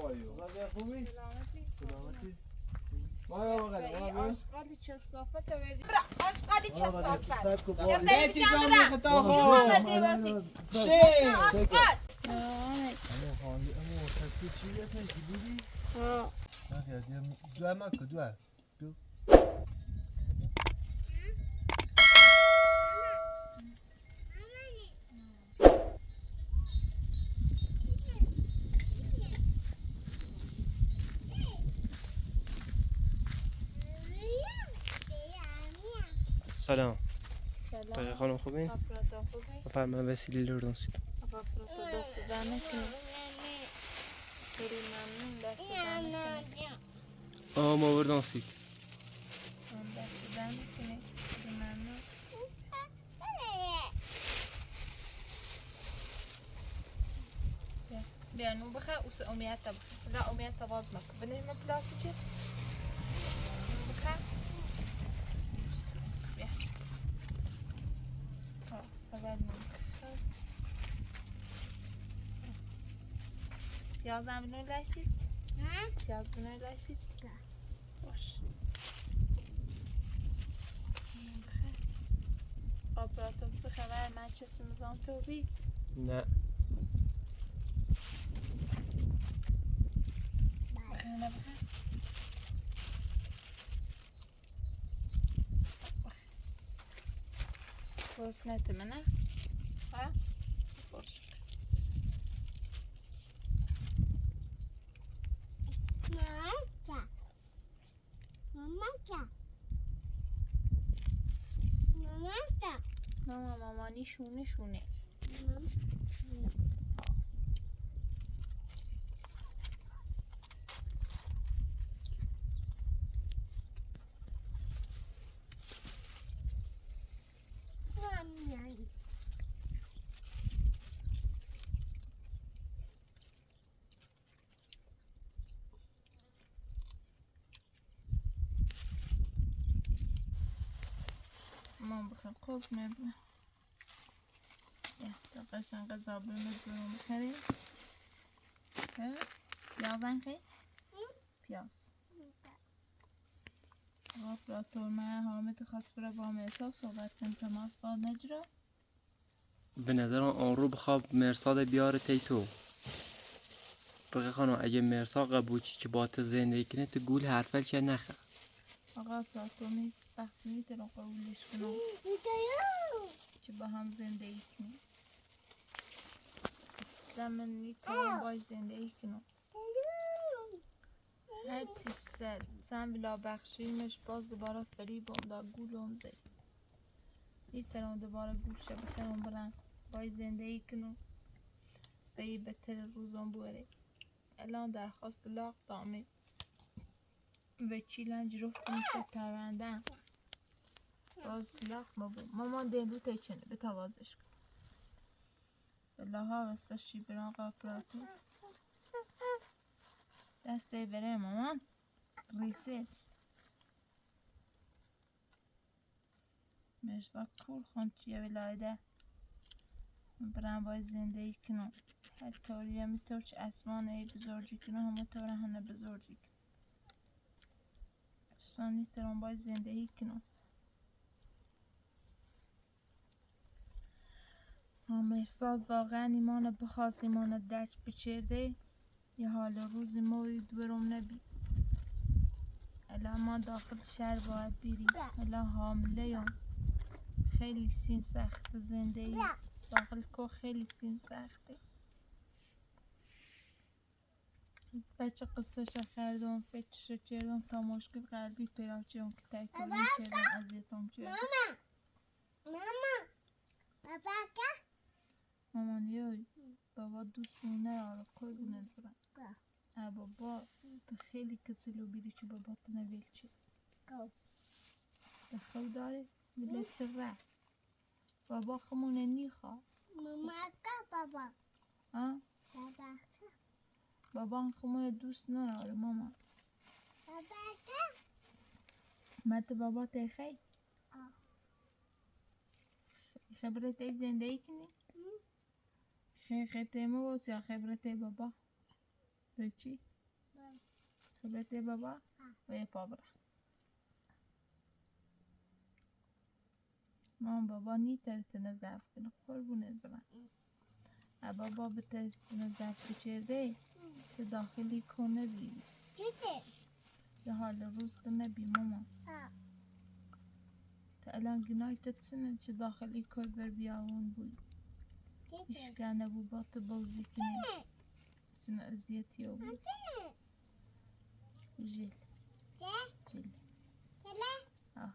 بایو غذا خوبی؟ سلامتی آشغالی چه صافت ویدی برا آشغالی چه صافت یه چیز آمی خطا خوب شی آشغال امو تصویر چی اسمش دیدی؟ نخیر دو مکو دو سلام بقیه خانم خوبین؟ بفرمایید وسیله لردن سید دست دانه کنی خیلی ممنون دست دانه کنی ما لردن سید دست دانه کنی خیلی ممنون بیا نو بخواه اوس امیت تا بخواه لا امیت تا باز مکن بنیم پلاسی چه بخواه بیا اول نوک پیاز هم بنوی لایسید؟ پیاز بنوی لایسید؟ باش آپراتم چه خبر من چه سمزام تو بی؟ نه بخواه باش نتمنه ها؟ باش ماما مامانی شونه شونه ماما بخیر خوب نبینه تا قشنگ غذا برون بخوریم پیاز انخی؟ پیاز آپراتور من حامد خواست برای با مرسا صحبت کنم تماس با نجرا به نظرم آن رو بخواب مرساد بیاره تیتو بقیه خانم اگه مرسا قبوچی که با تو زندگی کنه تو گول حرفل چه نخه آقا آپراتور نیست وقتی میتونم قبولش کنم که با هم زندگی کنیم اصلا من میتونم باید زندگی کنم هر چیزده چند بلا بخشیمش باز دوباره فریبم دا گولم زد میتونم دوباره گولشه بخیرم برم باید زندگی کنم بایی بهتر روزم بوره الان درخواست لاغ دامه وکیلن جرفت میسه پروندن باز لاغ مبون مامان دلو تیچنه به توازش کن بله ها وستشی بران قاپراتو دسته بره مامان ریسیس مرسا کور خون چیه ولایده برم باید زندگی کنم هر طوری همیطور چه اسمان ای بزرگی کنم همه طور هنه بزرگی کنم سانی ترم باید زندگی کنم مرساد واقعا ایمان بخواست ایمان دچ بچرده یه حال روزی موی دورم نبی الان ما داخل شهر باید بیریم الان حامله یم خیلی سیم سخت زندگی داخل کو خیلی سیم سخته از بچه قصهش خردم فکرش چردم تا مشکل قلبی پیدا چردم که تکتوری چردم ازیتم چردم مامانیوی بابا دوستونه آره کوی بونه دورن بابا تو خیلی کسلو بیری چه بابا تو نویل چه دخل داره بله چه ره بابا خمونه نیخوا بابا ها بابا خمونه دوست نداره ماما مت بابا تخی خبرت ای زندگی کنی خیلی تیمه باز یا خبرت ای بابا تو چی؟ خبرته بابا؟ و یه پا برا مام بابا نیتر تنظف کنه قربونت برم بابا بترس تنظف بچرده که داخلی کنه بی یه حال روز تو نبی ماما تا الان گناهی تتسنه چه داخلی کل بر بیاون بوی اشکانه بو بات بوزی کنه تسنه ازیتی و بوی جیل جیل آه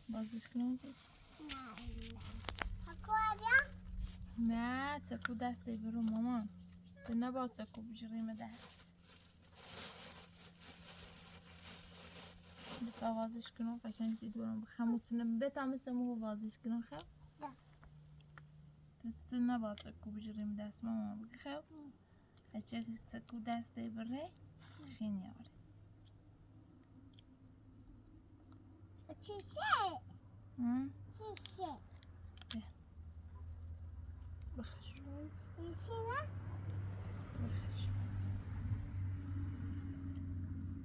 بازش کنم زید نه تکو دسته برو مامان تو نبا تکو بجریم دست بتا وازش کنم قشنگ زید برم بخموتنم بتا مثل مو وازش کنم خب تو نبا تکو بجریم دست مامان بگی خب قشنگ تکو دسته بره خیلی آره بخش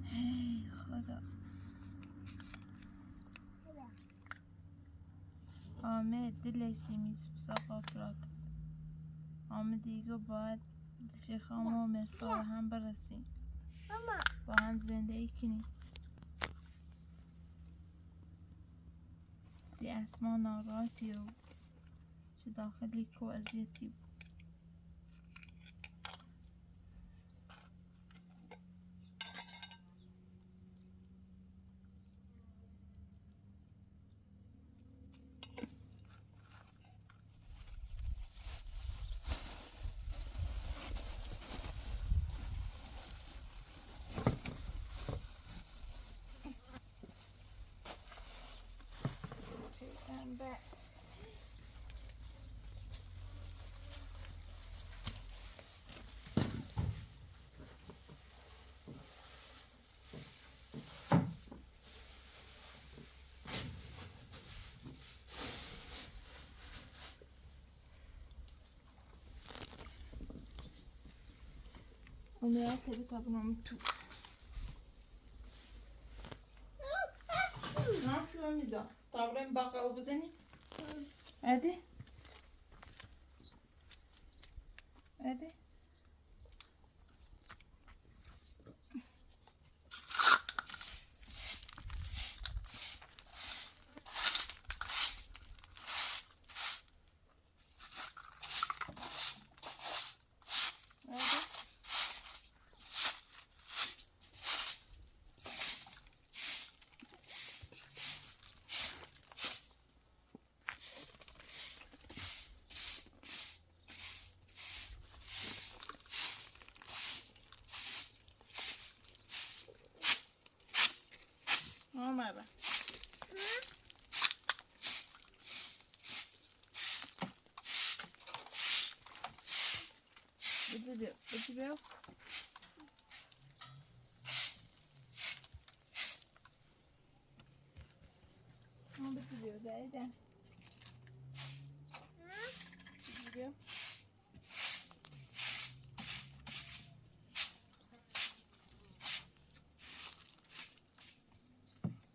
هی خدا آمه دل سیمیز بساقا فرات آمه دیگه باید شیخ آمه و مرسا هم برسیم با هم زندگی کنیم سی اسما ناراحتی و چه داخلی که اذیتی بود اونیا خیلی تابنامه تو نه شو میزا تابرم باقه او بزنی عادی عادی آمده بده بیو بده بیو دایده بده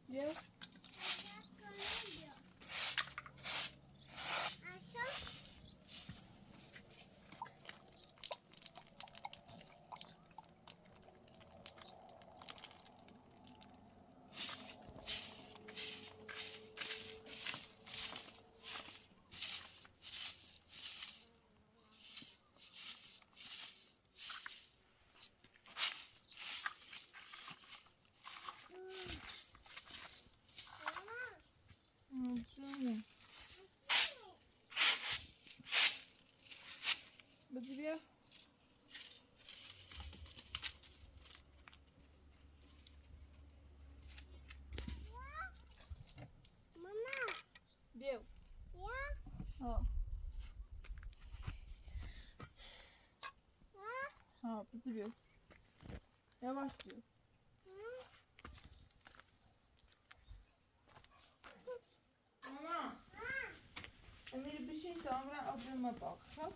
بیو بیو بده بیو بیو ها بده بیو یواش بیو ماما امیر بشین تا عمره آب ما باق خب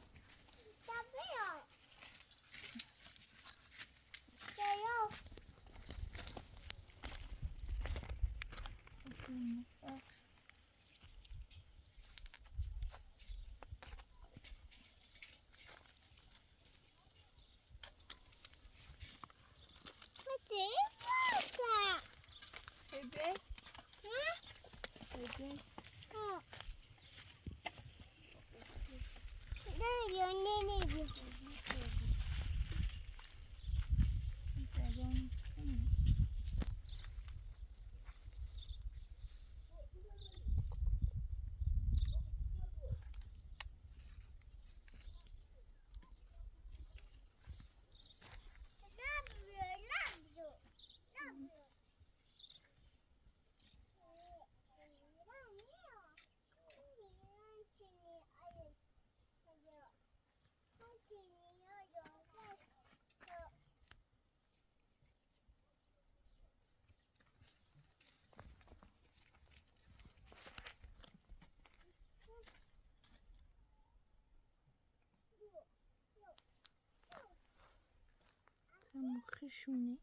همون خشونه.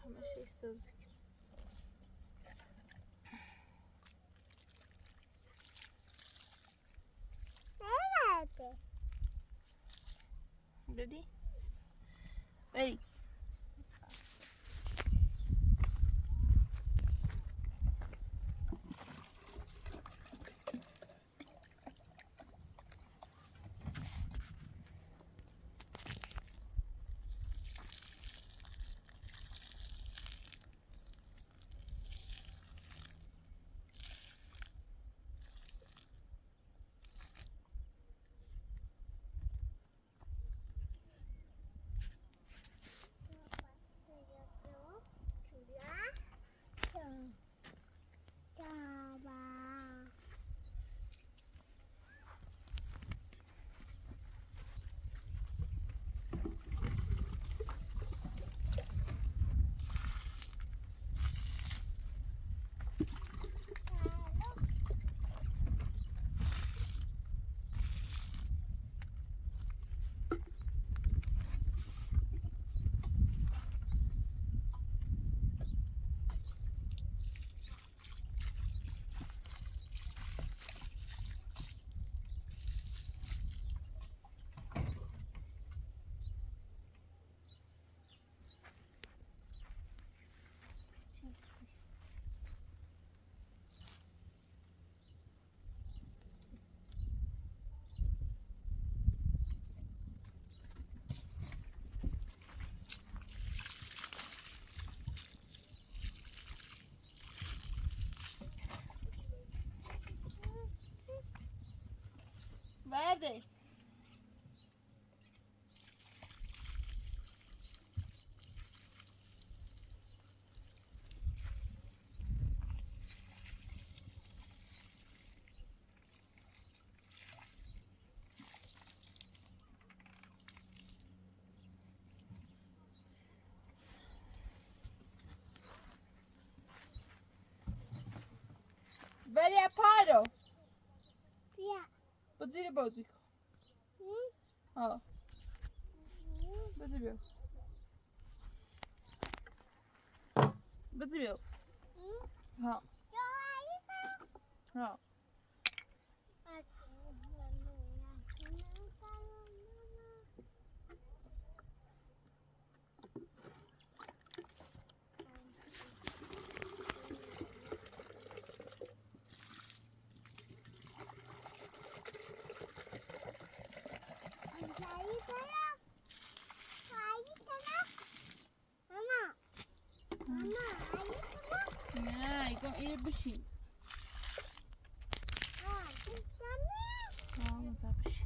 همه شیء سبز كده. Ready? Ready. Verde. Vedi a paro. بزیر بازی کن. ها بزیر بیا. بزیر بیا. ها ها Mama, کن ایر بشین اونجا بشین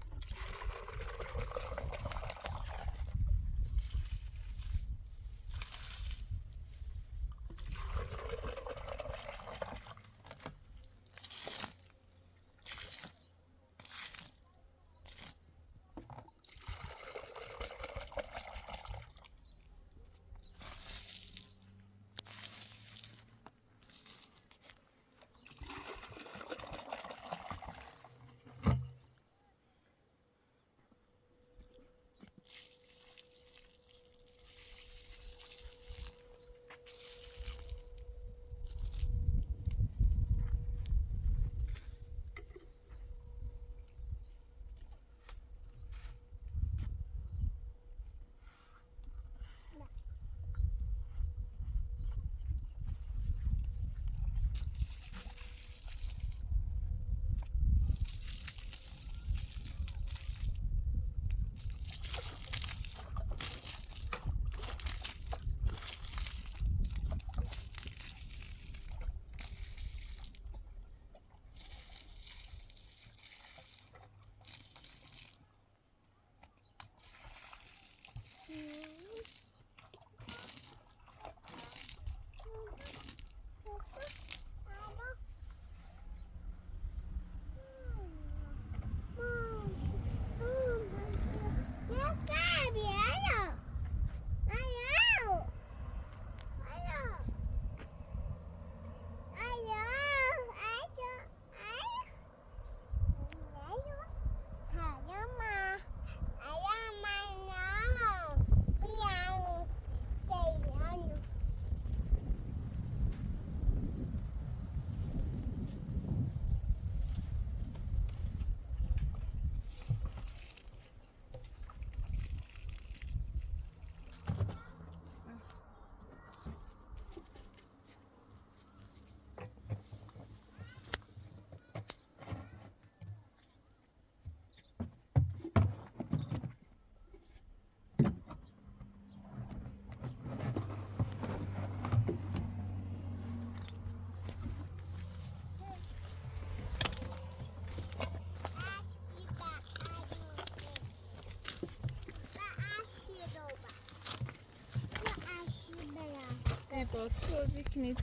باتı بازی کنید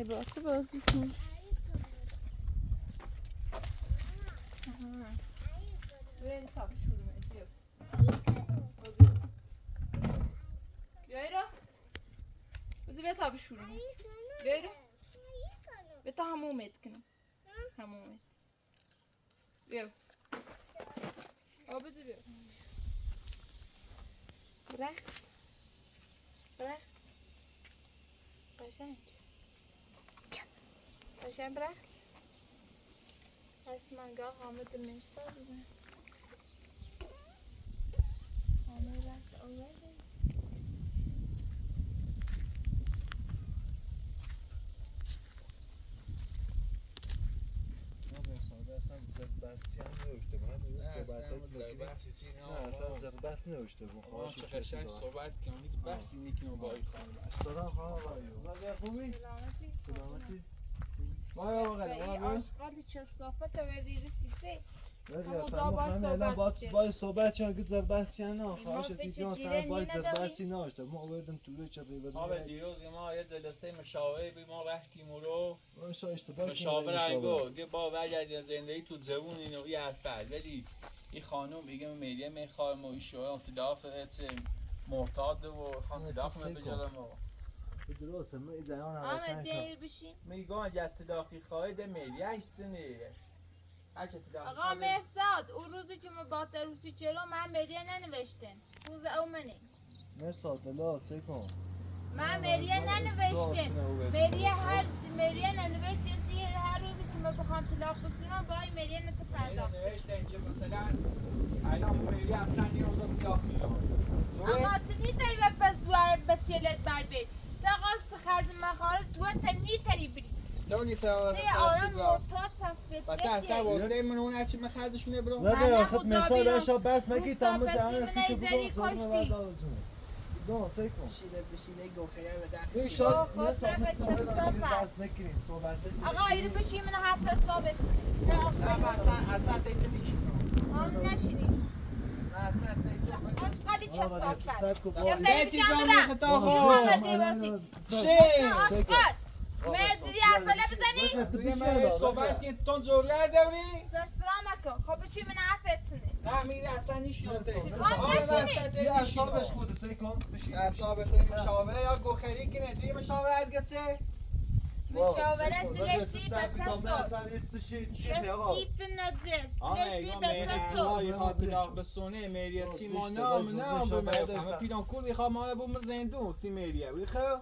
باتı بازی کنید böyle tabii şuraya ediyor. Göre. Bizi ve tabii şuraya. Göre. Ve ta hamum etkin. Hamum et. Göre. Abi duruyor. Bırak. Bırak. قشنگ قشنگ برقص اسمنگاه حامد مرساد حامد رفت اوله اصلا زربستی هم نوشته من روز اصلا زربست نوشته آه چه قشنگ صحبت کنم هیچ بحثی نیکنم با این خانم استرام خانم بایو خوبی؟ سلامتی سلامتی بایو بغل آشغالی چه صافت وردی رسیده باید صحبت چون که زربستی هم نه خواهش دیگه تا باید زربستی نوشته ما آوردم توی چه بیبردیم آبه دیروز ما یه جلسه مشاوره بی ما رفتیم و رو اشتباه مشاوره گو دی با وجد زندگی تو زبون اینو یه حرفل ولی این خانوم بگه میلیه میخواه ما ایشون تداف مرتاد و خان تداف مبجرم و درسته ما ایدهان آمد دیر بشین میگان جد تداخی خواهی ده میلیه ایستنه آقا مرساد اون روزی که ما با روسی جلو من مریه ننوشتن روز اومنی مرساد دلا سه کن من مریه ننوشتن مریه ننوشتن زیر هر روزی که ما بخوام طلاق بسونم با این مریه نتو پرداخت نوشتن که مثلا الان میلیه اصلا نیازم تداخ میاد اما تو نیتری بپس بچیلت بر بید تاقا خرز مخارج تو تا نیتری بری دونی تا آرام مرتاد پس بید بطه اصلا واسه من اون هرچی مخرجشونه برو نه آخد مثال اشا بس مگی تمام جهان هستی که زری کشتی نه سیکن بشینه گوخیه به داخل این شاد خب، نه صاحب خب، چه صحبت؟ بس نکنین صحبت آقا اینو بشی من حرف ثابت اصلا تیت نیشون هم نشینی اصلا تیت قدی چه صحبت سب نه چی جامعه خطا محمدی باسی آسقط مزدی حرفله بزنی توی من صحبت که تون زوریه دوری سلام کن خب بشی من حرفت سنی نه میری اصلا نیشونته یه اصابش خود سیکن بشین اصابه خیلی مشاوره یا گوخری کنه دیگه مشاوره دیگه چه؟ مشاوره درسی به چه چه سیف نجس درسی به چه آقای خاطر بسونه میریه چی ما نه به پیران کول میخوام ما بوم زندون سی میریه میخوام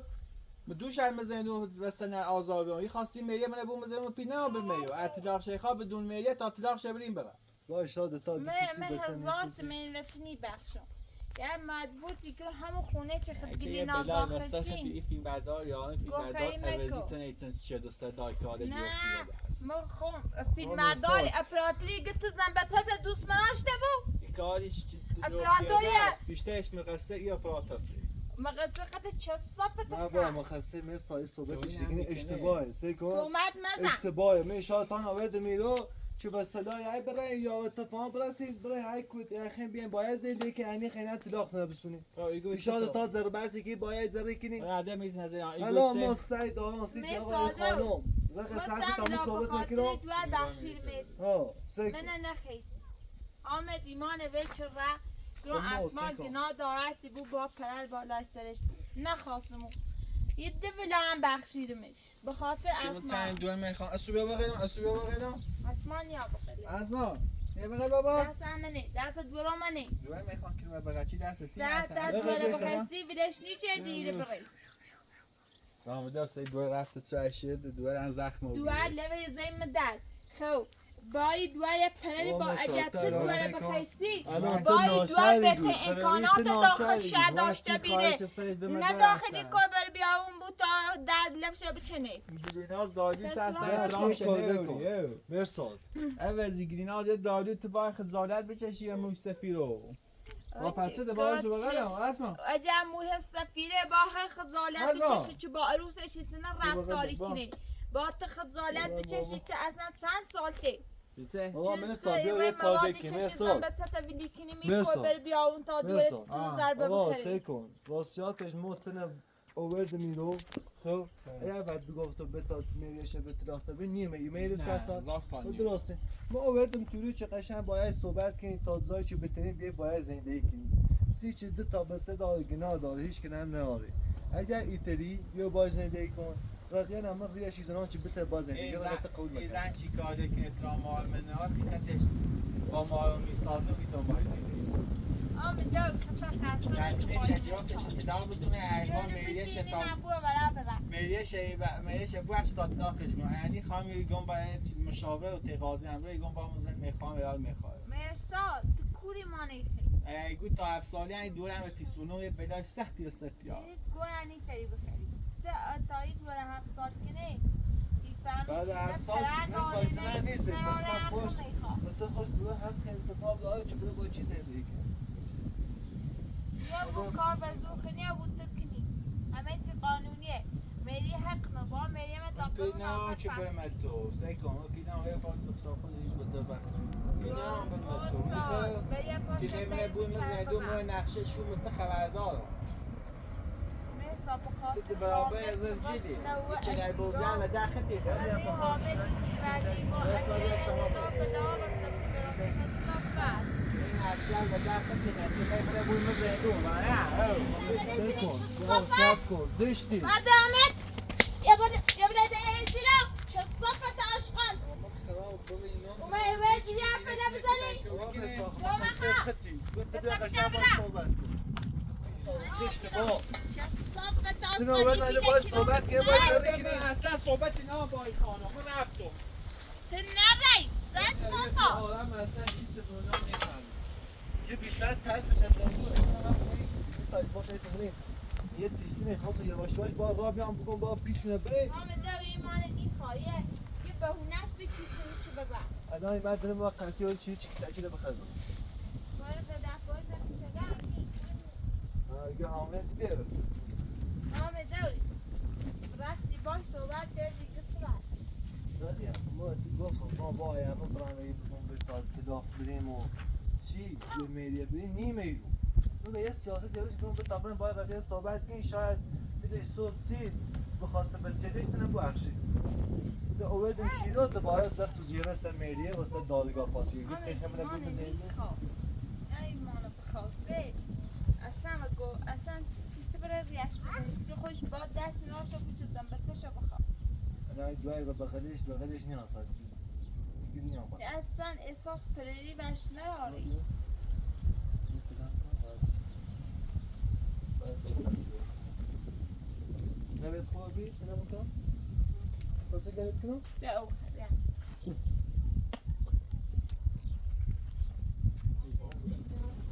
بدوش هم زندون وسن آزادون یه خاصی میریه من بوم زندون پینا بمیو اطلاق شیخا بدون میریه تا اطلاق شبریم بره وای شاد تا من هزار من رفنی بخشم یعنی مجبورتی که همون خونه چه خد گلی ناز داخل چین این فیلم بردار یا این فیلم بردار اوزیتن ایتن چه دوست دای کاده نه ما خون فیلم برداری اپراتوری که تو زن بچت دوست مناشته بو کاریش اپراتوری بیشترش میقصده یا اپراتوری مقصد خط چه صفت نه با مخصص من سایه صحبت دیگه اشتباهه سیکن اومد مزن اشتباهه من شاتان آورد میرو چه وسیله ای برای یا اتفاق برسید برای های کود خیم بیان باید زیدی که اینی خیلی طلاق نبسونی ایشاد تا زر بسی که باید زر کنی آده میز نظر حالا ما سعید آنسی که آقای خانم رقم ساعتی تا من صحبت میکنم دوار بخشیر مید ها سیکن من نخیسی آمد ایمان ویچ را گرون اسمان گنا دارتی بو با پرر بالای سرش نخواستمو یه دولا هم بخشیرمش به خاطر اسمان چند دور میخوام اسو بیا بغیرم اسمان یا بخیرم اسما یه بغیر بابا دست همینه دست دورا منه دور میخوام که بغیر چی دست تی دست دورا بخیرسی ویدش نیچه دیره بغیر سلام دست دور رفته چه شد دور ان زخم دوار لبه زیم در خو بایی دوار یک پرری با اجت دوار بخیرسی بایی دوار بهتر امکانات داخل شهر داشته بیره نه داخلی که بر بیا اون بود تا در لبشه بچنه گریناز دادی تست نه احترام بکن شده مرساد اوزی گریناز دادی تو با خجالت بکشی و موش سفیرو با پچه ده باش بغیرم اسما اجا موه سفیره با خجالت بچشی چه با عروسش سنه رفتاری کنی با خجالت بچشی که اصلا چند سال که چه بابا مرساد بیا یه کار بکی مرساد بر بیا اون تا دوره ضربه آقا بخری سیکن راستیاتش متنه اوورد میرو خب اگر بعد بگفت بتا میریشه به طلاق بی نیمه ایمیل 100 سال درسته ما اووردم توری چه قشنگ باید صحبت کنیم تا جایی که بتونیم بیا باید زندگی کنیم سی چیز دو تا بسه داره گناه داره هیچ که نم نهاره اگر ایتری بیا باید زندگی کن رادیان هم ریشی زنان چی بته باید زندگی رادیت قول این بکنم زن چی کاره که ترامال منات که با ما میسازه بیتون باید زندگی آمد دو کتا خسته میشه بخش تا طلاقش کنه یعنی خواهم یکم باید مشاوره و تقاضی هم رو یکم با موزن میخوام یاد میخوام مرساد کوری مانه گوی تا 7 سالی این دورم و تیسونو بلای سختی استرتیا هیچ گویانی تری بخری تا این دوره 7 سال کنه بعد 7 سال مرساد چنه نیست مثلا خوش برای حق انتخاب داره چه برای با چی زندگی کنه یا بود کار به زوخنی یا بود تکنی همه چی قانونیه میری حق نبا میری متاقل پینا چه برمت تو سعی کن پینا های پاک بخصاف خود این بده بر پینا برمت تو دیگه من بوی مزیدو من نقشه شو متخبردار مرسا بخاطر تو برابر از جدی چه در بوزن و داختی خیلی حامد چیزی ما اجازه بدا و سفر این اشیاء و داختی نه که بوی مزیدو سب کن زشتی مردمت یا بده ایسیرا چه صفت عشقان اومه ایوه چیزی حرف نبزنی زشت با چه صفت اینو باید من باید صحبت که باید جاری کنی اصلا صحبت اینا با این خانم من رفتم تو نبایی سد بطا آرام اصلا هیچ دنیا نمیفهمی یه بیشتر ترسش از زندگی با تیسونیم یه تیسی میخواست یواش یواش با راه بیام بگم با پیشونه بره حامد دو ایمان نیخواهیه یه بهونش به چیزی چه ببر الان این بعد دارم با قنسی های چی تحچیل بخرم باید به دفعه زنی چگه اگه حامد بیاره حامد دوی رفتی باش صحبت کردی که صورت دادیم ما گفتم ما با همه برنامه بکن به تا تداخ بریم و چی به میریه بریم نیمیرو اون به یه سیاست دیروز کنم به تابرن باید رفیه صحبت کنی شاید بیده صوت سی بخاطر بچه‌دیش تنم بو اخشی بیده اوردم شیرات دوباره زد تو زیره سر میریه و سر دادگاه پاسی گفت که همه نبود بزنید ایمانو بخواسته اصلا سیسته بره ریش بزنی سی خوش با دست ناشا بچزم بچه‌شا بخواه انا دوای به بغلش نیاز دیگه نیام اصلا احساس پریری بهش نراری نبید خوابی سلام کنم بسه گرد کنم بیا او بیا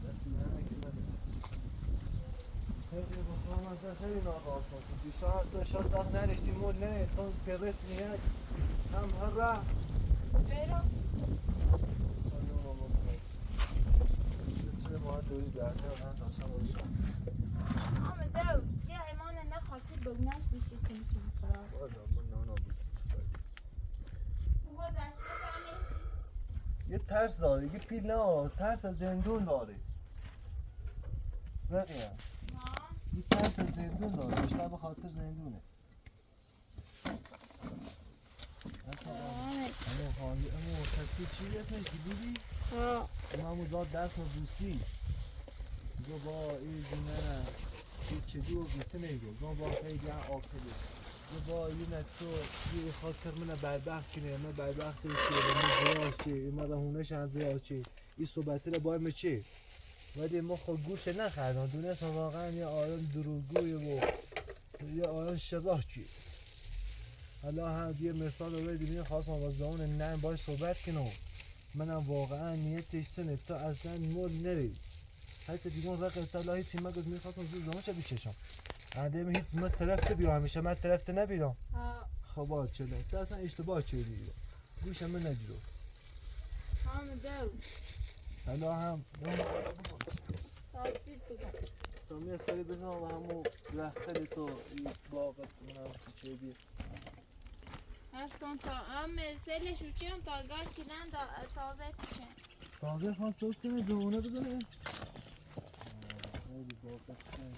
دستی همه کنم خیلی بخوام از خیلی ناقاب کنم شاید داغ نرشتی مول نه تون پرس نیاد هم هر را بیرو چه ما دوری برده و من داشتم رو آمه دو یه ایمان نخواستی بگنش بیشی سنچون خلاص من نانا بود اوها دشته کنی یه ترس داره یه پیل نه ترس از زندون داره رقیه یه ترس از زندون داره بیشتر به خاطر زندونه اما خانده اما کسی چی اسمش دیدی؟ همون داد دست بوسی گو با این زنه چه دو بیته میگو گو با خیلی آکده گو با این تو یه خاطر من بدبخت کنه من بدبخت چه من زیاد چه من هونش هم زیاد چه این صحبتی رو باید چه ولی ما خود گوش نخردن دونست واقعا یه آیان دروگوی و یه آیان شباه چی حالا هم یه مثال رو ببینیم خواستم از زمان نه باید صحبت کنم منم واقعا نیتش سنه تا اصلا مول نری هیچ دیگه اون رقم تا لا هیچی مگه میخواستم زود زمان چه بیششم عدم هیچ من طرفت بیام همیشه من طرفت نبیرم خب چله تا اصلا اشتباه چیدی گوشم من نگیرو آمه دو حالا هم تاسیب بگم تا می سری بزنم و همون رختل تو این باقت منم چی چیدی هستون تا آمه سیلش وچیم تا گاز کنن تازه پیشن تازه خواهم سوز کنه زمونه بزنه خیلی باقت کنه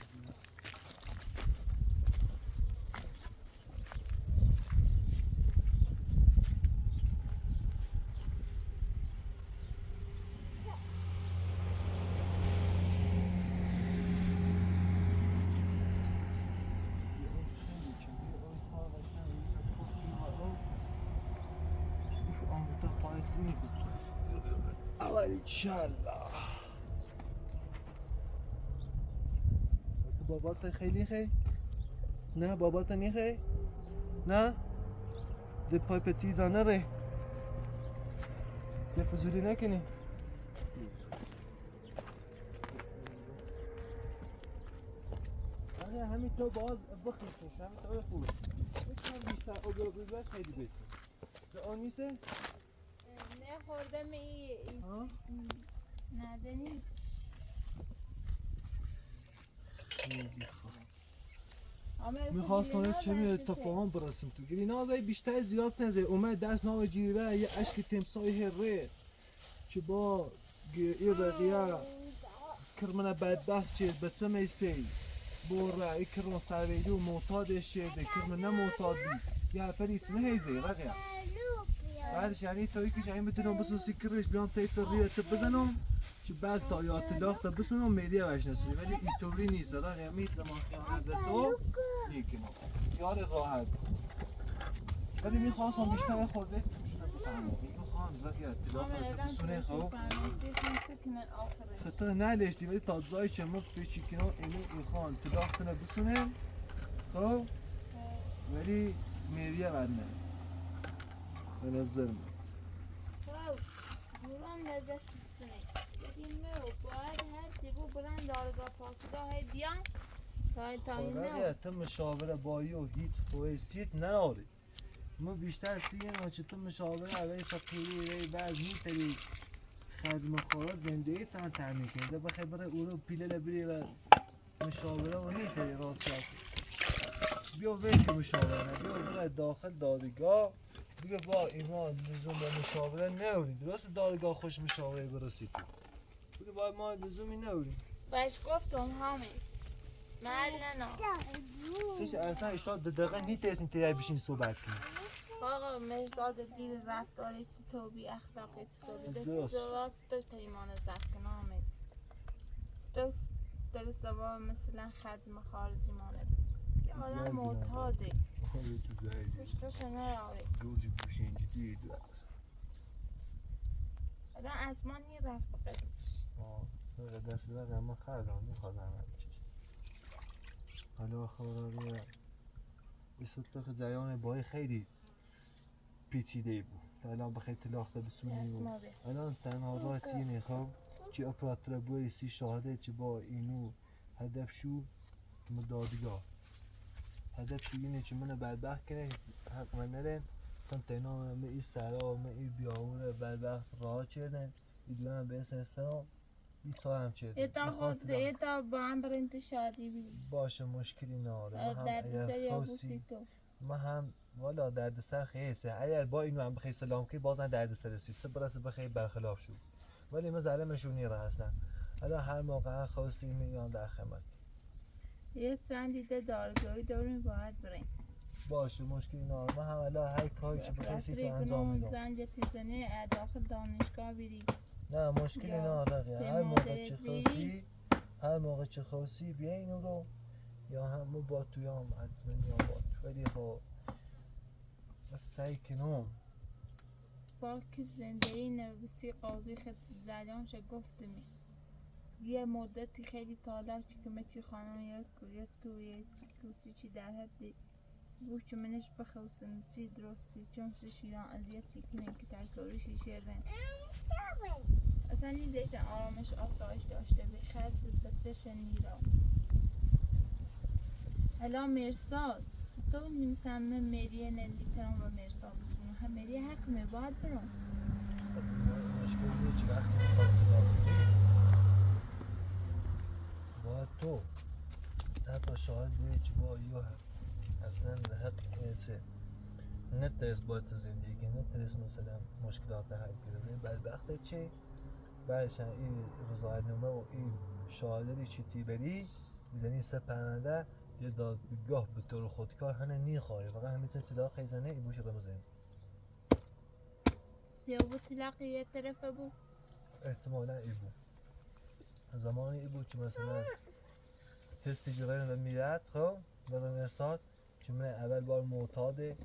Inşallah. بابات خیلی خی؟ نه بابات نیخی؟ نه؟ ده پای پتی زانه ره ده فضولی نکنی آره همین تو باز بخیستش همین تو خوب یکم بیشتر آگاه بزرگ خیلی بهتر ده آن نیسته؟ نه خوردم ندنی میخواستم چه به تفاهم برسیم تو گیری نازای بیشتر زیاد نزه اومد دست ناو جیره یه عشق تمسای هره که با این بقیه کرمانه بدبخت چید بچه میسی بوره ای کرمان سرویدی و معتادش چیده کرمانه معتاد بی یه حرفه نه هیزه رقیه بعدش یعنی توی که جایی میتونم بسوسی کرش بیان تایت ریت بزنم که بعد تا یاد داخت بسونم میدیه وش نسوی ولی اینطوری نیست رقیه میت زمان خیانت به تو نیکنم یار راحت ولی میخواستم بیشتر خورده شده بفهمم میخوام رقیه داخت بسونه خوب خطا نلشتی ولی تازای چمک پیچی کنم اینو ایخوان داخت بسونه خوب ولی میریه بدنه به نظر من دوران لذت میتونه بدیم و باید هر چی بو برن دارگاه پاسگاه بیان تا این نه تو مشاوره بایی و هیچ حیثیت نداری ما بیشتر سیگه چه تو مشاوره اولی فقیری ری بعض میتری خزم خوارات زندگی تان تعمین کنید بخیر برای او رو پیله لبری و مشاوره و نیته راستیت بیا ویکی مشاوره بیا بره داخل دادگاه بگه با اینا لزوم به مشاوره نوری درست دادگاه خوش مشاوره برسید بگه با ما لزومی نوری بهش گفتم حامد محل نه سیش اصلا اشتاد دقیقه نیته از این تیه بشین صحبت کنی آقا مرزاد دیر رفتاری تو بی اخلاقی تو به درست. صورت تو پیمان زد کنه حامد تو در سبا مثلا خدم خارجی مانه یه آدم معتاده یه چیز داری خوشخش نراوی گوجی بوشین جدی دو آدم از ما نی رفت بقیدش دست دقیقه من خردم میخوادم همه چیز حالا خواهی بسید که جریان بای خیلی پیچیده بود تا الان بخیر تلاخته بسونی بود الان تنها راه تینه خب چی اپراتور بوری سی شاهده چی با اینو هدف شو مدادگاه هدف شو اینه چی منو بدبخت کنه حق من نرین تن تینا من ای سرا من ای بیاوره بدبخت راه چردن ایدو هم به اسم سرا بیتا هم چردن یه تا با هم برین تو شادی بی باشه مشکلی ناره درد سر یا بوسی تو ما هم والا درد سر خیسه اگر با اینو هم بخیر سلام که بازن درد سر رسید سه برسه بخیر برخلاف شد ولی ما ظالمشون نیره هستن حالا هر موقع خواستی میان در خدمت یه چند دیده دارگاهی داریم باید بریم باشه مشکلی نداره ما هم الان هر کاری که بخیسی تو انجام میدم زنج تیزنه داخل دانشگاه بیری نه مشکلی نداره هر موقع چه خواستی بیا اینو رو یا هم با تو یا هم حتما یا با تو ولی خب سعی کنم با که زندگی نویسی قاضی خد زلیانش گفتمی یه مدتی خیلی تاله که مچی خانم یه توی چی چی در حدی بوش که منش بخوصن چی درستی چون شیران اذیتی کنه که ترکاریشی شیردن اصلا نیدهش آرامش آسایش داشته بخرد به چش نیرا الان مرساد تو نمیسمه مریه نلیتران و مرساد بسونه هم مریه حق می باید برون مشکل نیست چه وقتی میخواد باید تو حتی شاهد بوی چه با یا اصلا حق نیسه نترس باید زندگی نترس مثلا مشکلات حل کنه بدبخته چه بعدش این رضایتنامه و این شهادتی چی تیبری میزنی سه پرنده یه دادگاه به طور خودکار هنه نیخواه فقط همین طلاق خیزنه این بوش رمزه سیابو طلاق یه طرفه بود احتمالا ای بود زمانی ای بود که مثلا تست جرائم و میرد خب و به مرساد که من اول بار معتاده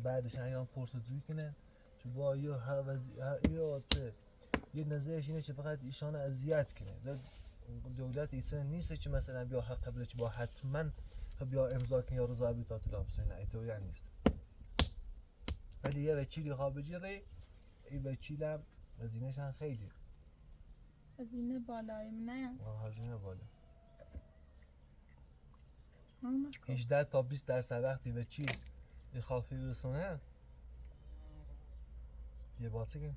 بعدش ایام پرسجویی کنه که با یه نظرش اینه که فقط ایشان اذیت کنه دولت ایسان نیست که مثلا بیا حق قبل که با حتما بیا امضا کنه یا رضا بیتا طلاق بسنه ایتوریان نیست ولی یه وکیلی خواه بجیره این وکیل هم هزینهش هم خیلی هزینه بالایم نه هزینه بالا 18 18 تا 20% وقتی وکیل این خافی رسونه یه باته که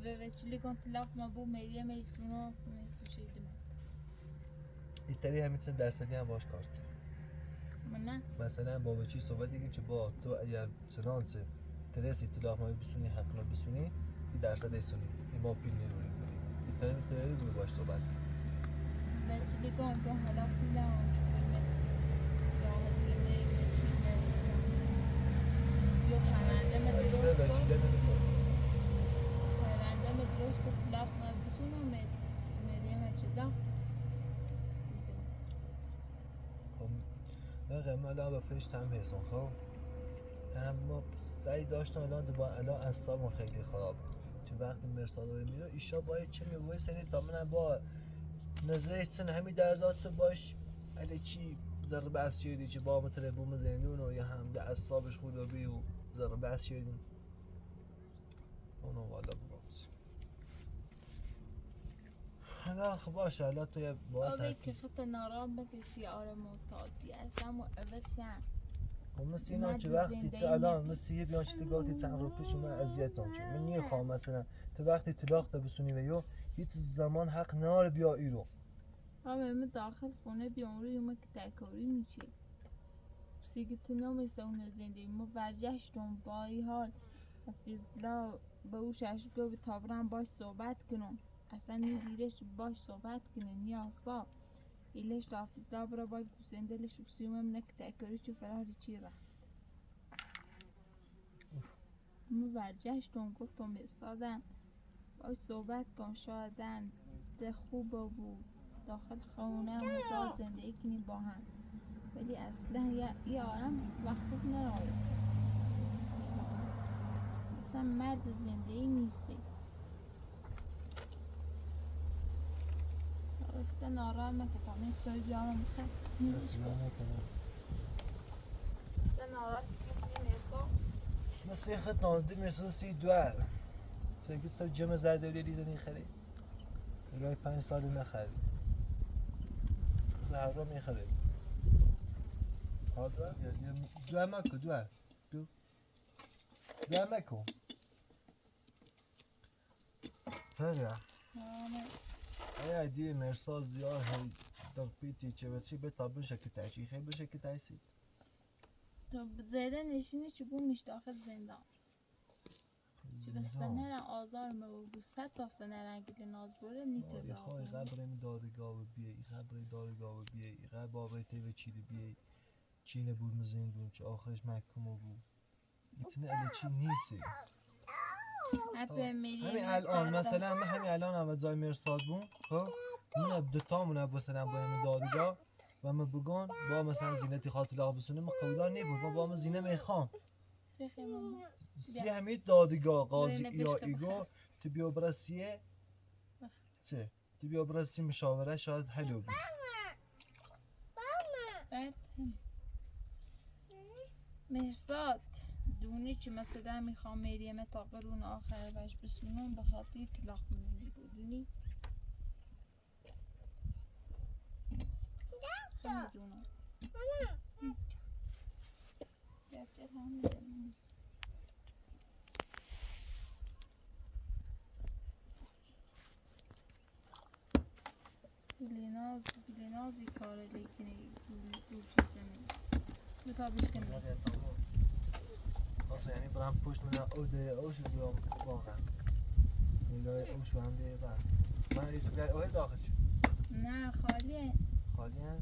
و وکیلی کن طلاق ما بو مریه میسونو میسوشیدم ایتالی همین سن درصدی هم باش کار کرد من نه مثلا با وکیل صحبت دیگه که با تو اگر سنانس ترسی طلاق ما بسونی حق ما بسونی این درصد ایسونی این ما پیل نیروی کنی ایتالی میتونی بوی باش صحبت وکیلی کن حالا پیلا آنچه برمه یا هزینه وکیله یا پرنده مدرست درست طلاق ما بسونو مریه مچدا نه الان با فشت هم حسون خب اما سعی داشتم الان اعصابم خیلی خراب چه وقتی مرساد رو میره ایشا باید چه میگوی سنی تا منم با نظر سن همین دردات باش علی چی ذره بحث شدی چه با متره بوم زندون و یا هم ده اعصابش خودابی و ذره بحث شدیم اونو والا بگوز حالا خب باشه حالا تو با اوه که خط ناراد بکسی آره معتادی اصلا و اوه چند مثل اینا مرد که وقتی زندگی تو الان نبی. مثل یه بیان چیتی گاهی چند رو پیش من اذیت نمیشه من نمیخوام مثلا تو وقتی طلاق بسونی و یو هیچ زمان حق نار بیا ایرو من داخل خونه بیام روی ما که تکاری میشه سیگتنا مثل اون زندگی ما برگشتم با این حال حفیظلا به او ششگاه به تابرم باش صحبت کنم اصلا نیزیرش باش صحبت کنه نیاسا ایلش دا حفیظلا برا باید گوزندلش و سیومم نک تکاری چو فراری چی رفت ما برگشتم گفتم مرسادم باش صحبت کن شایدن ده خوب بود داخل خونه و جا زندگی کنیم با هم ولی اصلا یه آرام هیچ وقت خوب نراره اصلا مرد زندگی نیستی رفته نارامه که تا من چای بیارم بخیر رفته نارامه که نیسا مثل یه خط نازده مثل سی دوار سرگی سو جمع زرداری لیزنی خرید رای 5 سال نخرید هر را میخرید دوار دوار مکو دوار دوار مکو هریا ای دیر مرسال زیاد هی در پیتی چه بچی به تابن شکل تایشی خیلی بشه که تایشید تو زیده نشینی چه بومش داخل زندان چه بسته نرن آزار مو بو 100 تا سنرن که ناز بوره نیته یه خواهی آزار قبرم دادگاه و بیایی قبر دادگاه و بیایی قبر بابای تیوه چیلی بیایی چینه بود مزندون که آخرش محکوم بود ایتنه الی چی نیستی همین الان مثلا همین الان هم زای مرساد بون خب من دوتامون مثلا با هم دادگاه و من بگن با مثلا زینتی خاطر لاغ بسونه من قبولان نی بود با من زینه میخوام سی همین دادگاه قاضی یا ایگو تو بیا برسیه چه تو بیا برسی مشاوره شاید حلو بود مرساد دونی که مثلا میخوام مریم تا قرون آخر وش بسونم به خاطر طلاق منی بودونی میدونم گرچه هم میدونم گلینازی کاره لیکنه دو چیزه می بتابش کنیست اصلا یعنی برام پشت من اوشو بیام واقعا نگاه اوشو هم دیگه بر من ایتو اوه داخل شد نه خالیه خالیه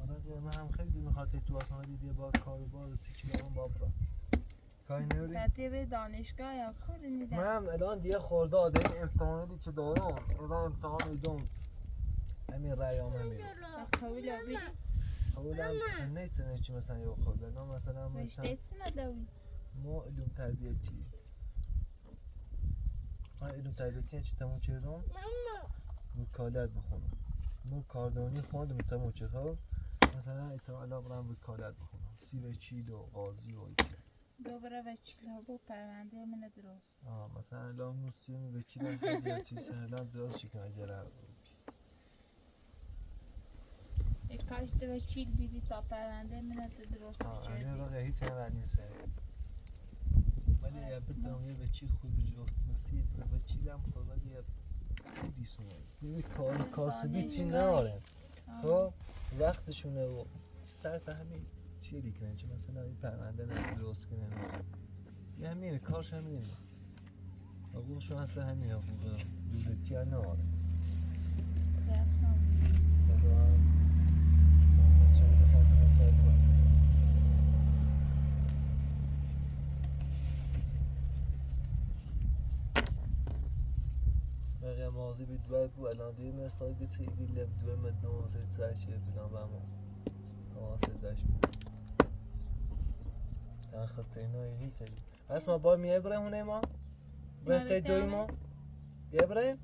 آره من هم خیلی میخواد تو آسان دیدی با کاروبار سی چیلان با برا کاری نیوری؟ تطیب دانشگاه یا کاری نیدم من الان دیگه خورده این امتحانی چه دارم الان امتحان ایدم همین رأیام هم میرم قویل آبی قولم نیتونه چی مثلا یه خورده نه مثلا رشته چی نداری؟ ما علوم تربیتی من علوم تربیتی چی تموم کردم وکالت بخونم ما کاردانی خوندم تموم کردم مثلا احتمالا برم وکالت بخونم سی وکیل و قاضی و ایچه دوباره وکیل ها با پرونده من درست مثلا الان نوستیم وکیل هم خیلی چیز الان درست شکن اجره یک کاشت وکیل بیدی تا پرونده من درست بچردی اینه رو هیچ هم رد نیست ولی یه بدم یه وکیل خوب بجو مسید وکیل هم خود ولی یه دیسونه یه کاسبی چی ناره خب وقتشونه و سر تا همین چیه لیکنه چه مثلا این پرونده درست کنه یه همینه کارش همینه حقوقشون اصلا همینه حقوق دولتی ها ناره بقیه مازی بید باید بود الان دیگه مرسال گتی دیگه دوه مدنه مازی ترشیه بینام بمون حواسه داشت بود تا خطه اینو یهی تایی اسما با میه برای هونه ما؟ برای تایی دوی ما؟ یه برای؟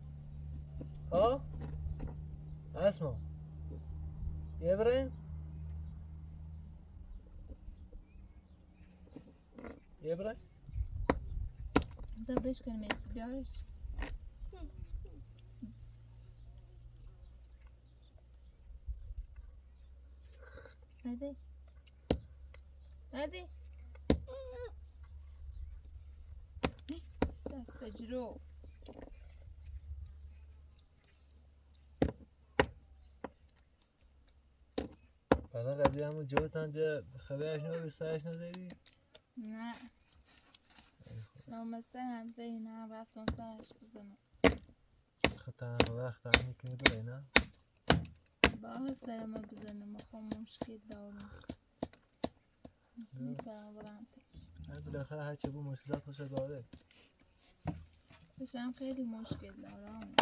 ها؟ اسما یه برای؟ یه برای؟ دا بش کنیم ایسی بیارش بده هادي دست جرو حالا قضیه همون جوتن جا خبرش نو بسرش نداری؟ نه نامسته همزه اینا رفتم سرش بزنم خطر وقت هم میکنی بره نه؟ با سرمه بزنم خب مشکل دارم میتونم برم بالاخره هرچه بود مشکلات خوش داره بشم خیلی مشکل دارم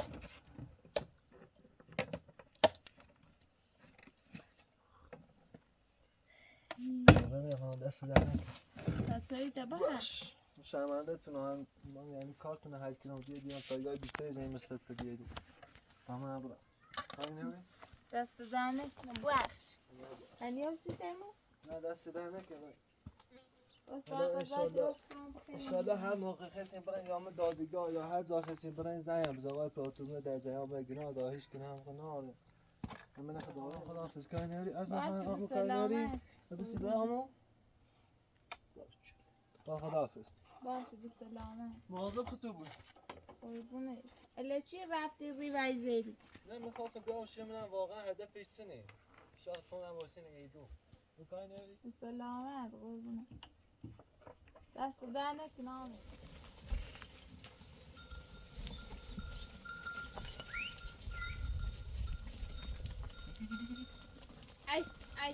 دست در نکن بچه‌ای تا باش شرمنده تونه هم من یعنی کارتونه هر کنم بیادیم تا یای بیشتری از این مثل تو بیادیم همه نبودم کاری نبودیم؟ دست در نکنم بخش هنی هم سیستمو؟ نه دست در نکنم انشالله انشالله هر موقع خسیم برن یا همه دادگاه یا هر جا خسیم برن زنیم بزا آقای پاتومه در زیان برای گناه داهیش کنه هم خونه آره من نخد دارم خدا حافظ کاری نبودی از من همه کاری نبودی بسی برامو با خدا حافظ باشه بسلامه مواظب تو بود قربونه الا چی رفتی ریوایزری نه میخواستم بیام شمنم واقعا هدفش سنه شاید خونم واسه نگیدو اون کاری نبودی بسلامه قربونه دست در نکنم ای ای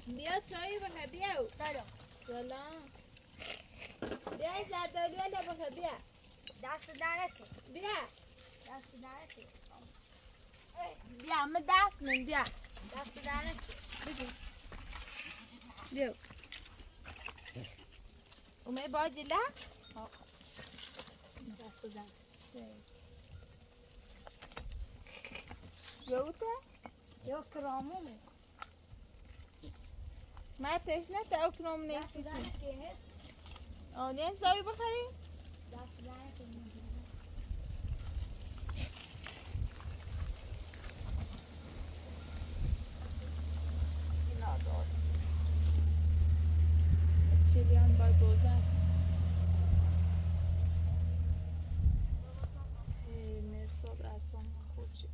بیا چایی بخه بیا دارم سلام بیا زردالو الا بخه بیا دست درکه بیا دست درکه بیا من دست من بیا دست درکه بگو بیا اومه باید لا دست درکه یوته یا کرامومه ما تشنه تا اکرام دست نیستی درکه آنین زایی بخری دست درکه نادار چیلیان باید بوزن مرساد اصلا خوب شد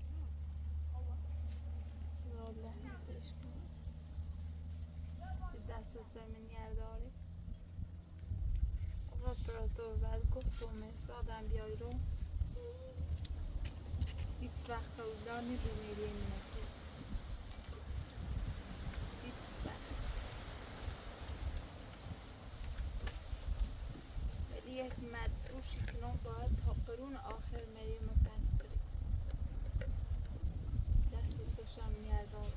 والله نتیش کن دست سر من یرداری اپراتور بعد گفت و مرسادم بیای رو هیچ وقت خوددار نبیمیری این نکن هیچ وقت ولی یک مجبورشی کنم باید تا قرون آخر مریم پس بریم دست سشم یردار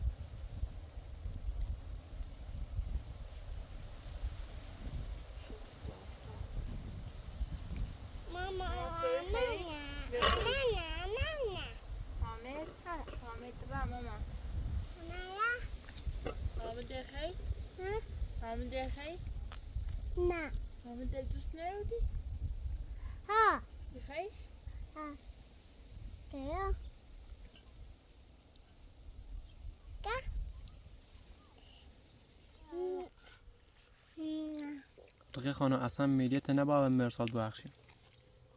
ماما حامد حامد را ماما حامد خیلی حامد خیلی نه حامد دوست نداری ها بخیر چرا رقیق خانم اصلا میلیت نباید مرساد بخشیم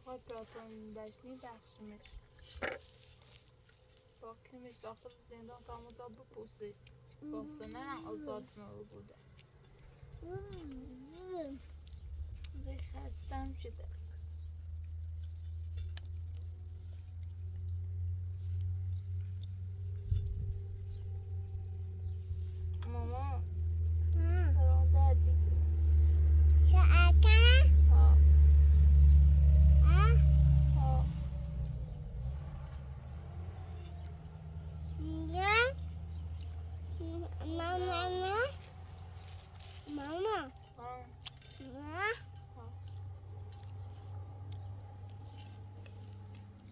خواهد پراتون داشتی بخشیمش با کمش داخل زندان تا مزا بپوسید باستنه هم آزاد مرو بوده زی خستم شده ماما سران دردی شاکه ها ها ها یا ماما ماما ها ها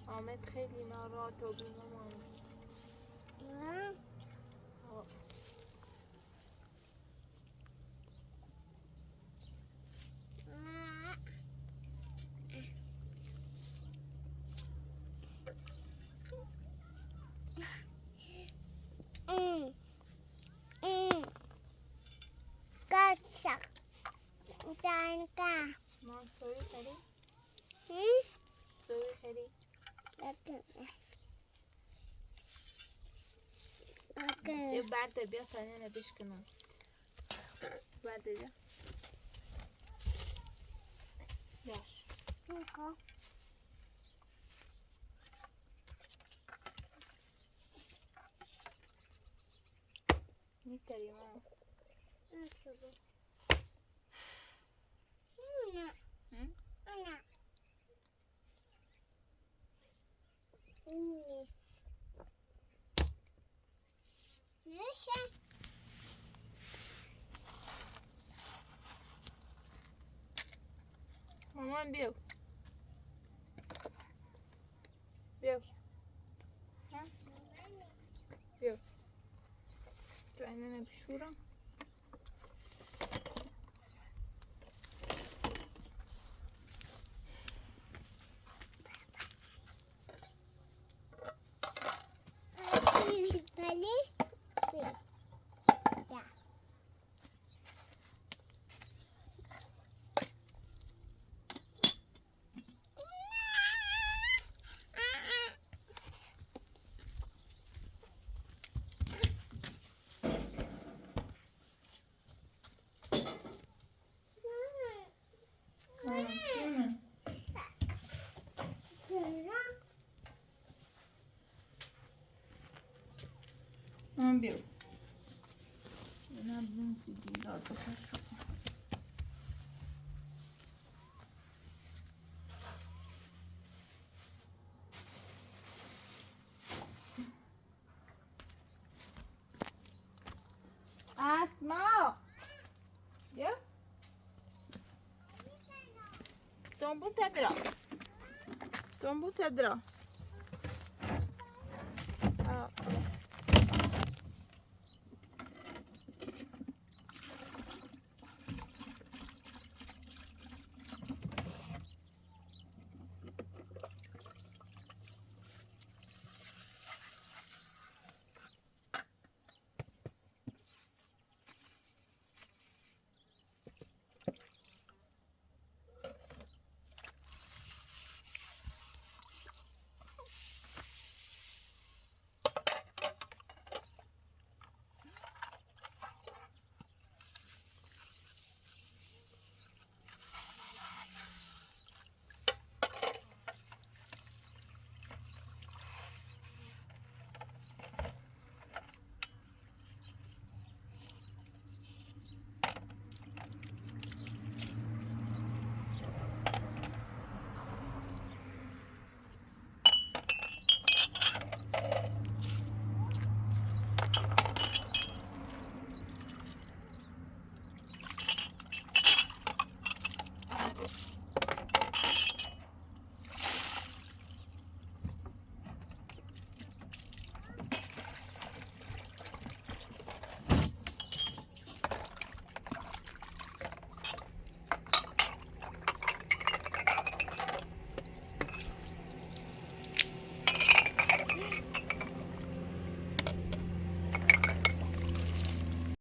حامد خیلی ناراحت و بیمه ماما ها ها یه برده بیا سنینه بشکناست برده بیا باش میتری ما مامان بیو بیو بیو تو اینه بشورم مامان بیو نه بیم سی دیدار بخشو اسما بیا دنبو تدرا